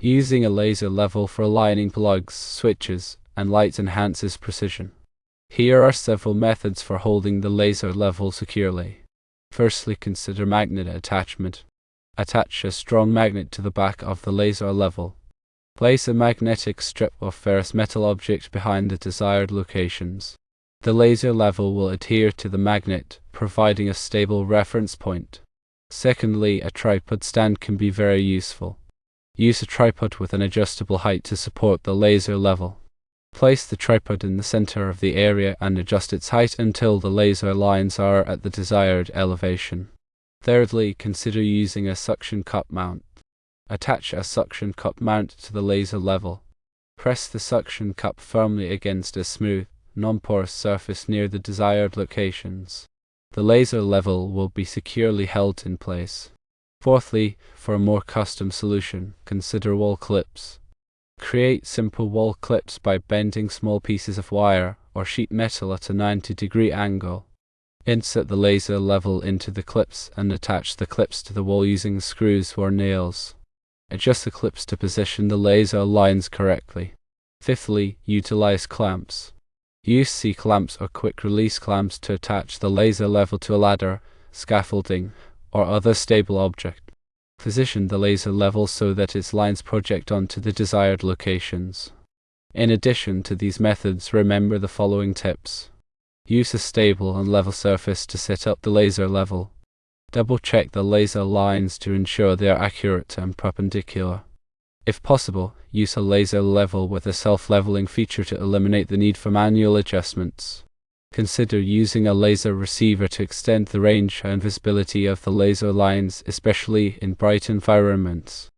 Using a laser level for aligning plugs, switches, and lights enhances precision. Here are several methods for holding the laser level securely. Firstly, consider magnet attachment. Attach a strong magnet to the back of the laser level. Place a magnetic strip of ferrous metal object behind the desired locations. The laser level will adhere to the magnet, providing a stable reference point. Secondly, a tripod stand can be very useful. Use a tripod with an adjustable height to support the laser level. Place the tripod in the center of the area and adjust its height until the laser lines are at the desired elevation. Thirdly, consider using a suction cup mount. Attach a suction cup mount to the laser level. Press the suction cup firmly against a smooth, non-porous surface near the desired locations. The laser level will be securely held in place. Fourthly, for a more custom solution, consider wall clips. Create simple wall clips by bending small pieces of wire or sheet metal at a 90-degree angle. Insert the laser level into the clips and attach the clips to the wall using screws or nails. Adjust the clips to position the laser lines correctly. Fifthly, utilize clamps. Use C-clamps or quick-release clamps to attach the laser level to a ladder, scaffolding, or other stable object. Position the laser level so that its lines project onto the desired locations. In addition to these methods, remember the following tips. Use a stable and level surface to set up the laser level. Double-check the laser lines to ensure they are accurate and perpendicular. If possible, use a laser level with a self-leveling feature to eliminate the need for manual adjustments. Consider using a laser receiver to extend the range and visibility of the laser lines, especially in bright environments.